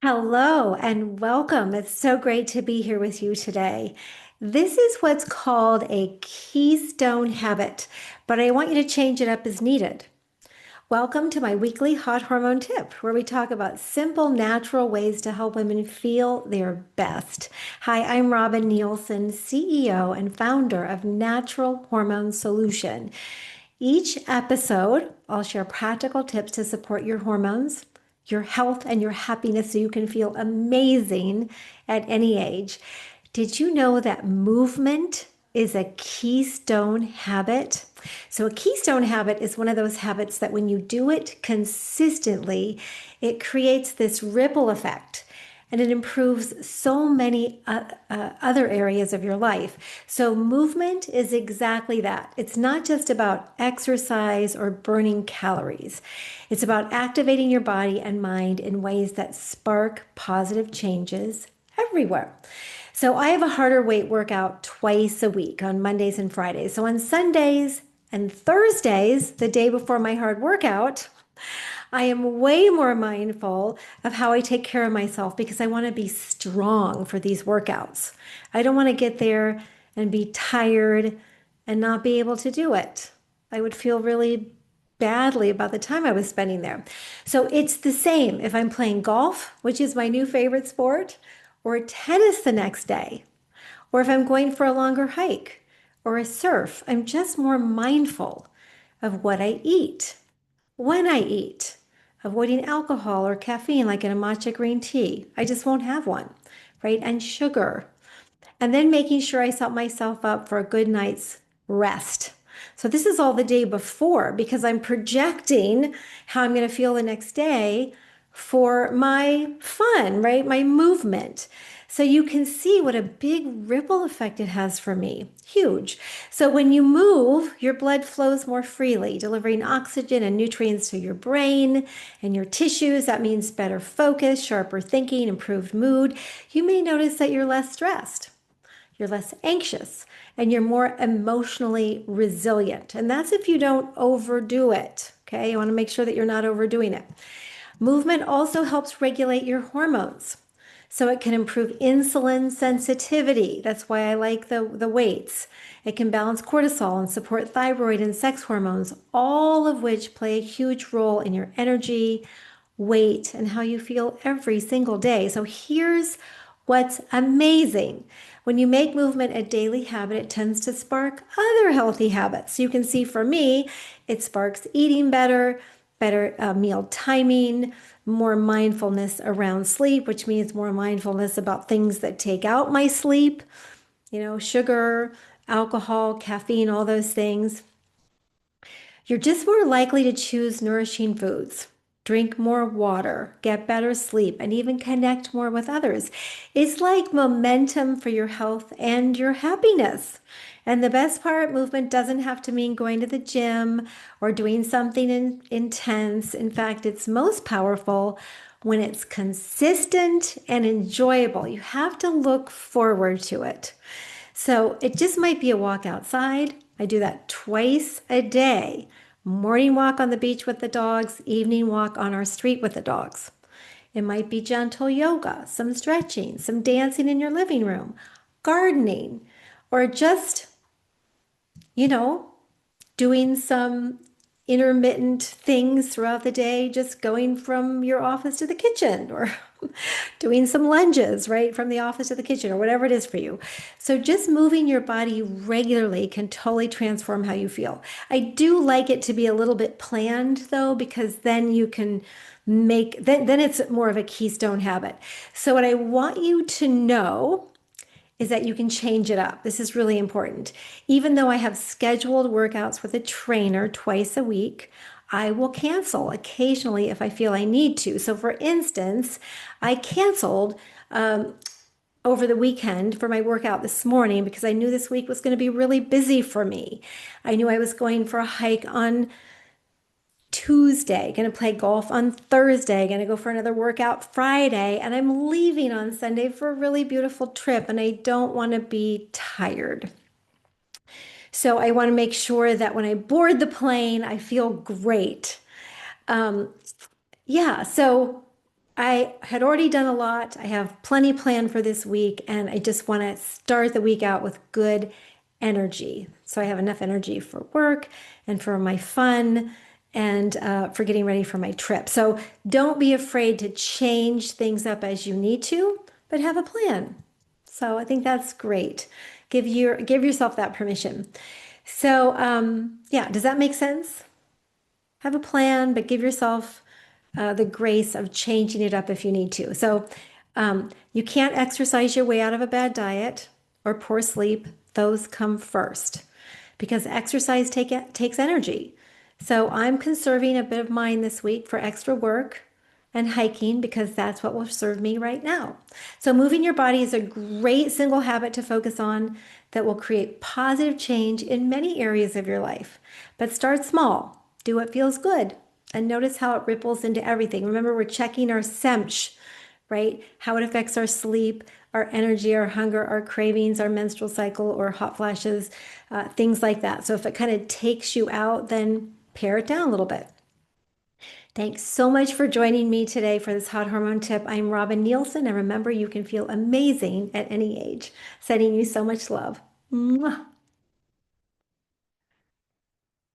Hello and welcome. It's so great to be here with you today. This is what's called a keystone habit, but I want you to change it up as needed. Welcome to my weekly Hot Hormone Tip, where we talk about simple, natural ways to help women feel their best. Hi, I'm Robin Nielsen, CEO and founder of Natural Hormone Solution. Each episode, I'll share practical tips to support your hormones, your health, and your happiness so you can feel amazing at any age. Did you know that movement is a keystone habit? So, a keystone habit is one of those habits that when you do it consistently, it creates this ripple effect and it improves so many other areas of your life. So, movement is exactly that. It's not just about exercise or burning calories, it's about activating your body and mind in ways that spark positive changes everywhere. So, I have a harder weight workout twice a week on Mondays and Fridays. So, on Sundays and Thursdays, the day before my hard workout, I am way more mindful of how I take care of myself because I want to be strong for these workouts. I don't want to get there and be tired and not be able to do it. I would feel really badly about the time I was spending there. So it's the same if I'm playing golf, which is my new favorite sport, or tennis the next day, or if I'm going for a longer hike or a surf. I'm just more mindful of what I eat, when I eat, avoiding alcohol or caffeine, like in a matcha green tea. I just won't have one, right? And sugar. And then making sure I set myself up for a good night's rest. So this is all the day before because I'm projecting how I'm going to feel the next day for my fun, right? My movement. So you can see what a big ripple effect it has for me. Huge. So when you move, your blood flows more freely, delivering oxygen and nutrients to your brain and your tissues. That means better focus, sharper thinking, improved mood. You may notice that you're less stressed, you're less anxious, and you're more emotionally resilient. And that's if you don't overdo it. Okay. You want to make sure that you're not overdoing it. Movement also helps regulate your hormones. So it can improve insulin sensitivity. That's why I like the weights. It can balance cortisol and support thyroid and sex hormones, all of which play a huge role in your energy, weight, and how you feel every single day. So here's what's amazing. When you make movement a daily habit, it tends to spark other healthy habits. You can see for me, it sparks eating better, better meal timing, more mindfulness around sleep, which means more mindfulness about things that take out my sleep, sugar, alcohol, caffeine, all those things. You're just more likely to choose nourishing foods, drink more water, get better sleep, and even connect more with others. It's like momentum for your health and your happiness. And the best part, movement doesn't have to mean going to the gym or doing something intense. In fact, it's most powerful when it's consistent and enjoyable. You have to look forward to it. So it just might be a walk outside. I do that twice a day. Morning walk on the beach with the dogs, evening walk on our street with the dogs. It might be gentle yoga, some stretching, some dancing in your living room, gardening, or just, you know, doing some intermittent things throughout the day, just going from your office to the kitchen or doing some lunges, right, from the office to the kitchen or whatever it is for you. So just moving your body regularly can totally transform how you feel. I do like it to be a little bit planned though, because then you can then it's more of a keystone habit. So what I want you to know is that you can change it up. This is really important. Even though I have scheduled workouts with a trainer twice a week, I will cancel occasionally if I feel I need to. So, for instance, I canceled over the weekend for my workout this morning because I knew this week was going to be really busy for me. I knew I was going for a hike on Tuesday, going to play golf on Thursday, going to go for another workout Friday, and I'm leaving on Sunday for a really beautiful trip, and I don't want to be tired. So I want to make sure that when I board the plane, I feel great. Um, yeah, so I had already done a lot. I have plenty planned for this week, and I just want to start the week out with good energy. So I have enough energy for work and for my fun and for getting ready for my trip. So don't be afraid to change things up as you need to, but have a plan. So I think that's great. Give yourself that permission. So yeah, does that make sense? Have a plan, but give yourself the grace of changing it up if you need to. So you can't exercise your way out of a bad diet or poor sleep. Those come first because exercise takes energy. So I'm conserving a bit of mine this week for extra work and hiking because that's what will serve me right now. So moving your body is a great single habit to focus on that will create positive change in many areas of your life. But start small. Do what feels good and notice how it ripples into everything. Remember, we're checking our semch, right? How it affects our sleep, our energy, our hunger, our cravings, our menstrual cycle, or hot flashes, things like that. So if it kind of takes you out, then pare it down a little bit. Thanks so much for joining me today for this hot hormone tip. I'm Robin Nielsen, and remember, you can feel amazing at any age. Sending you so much love. Mwah.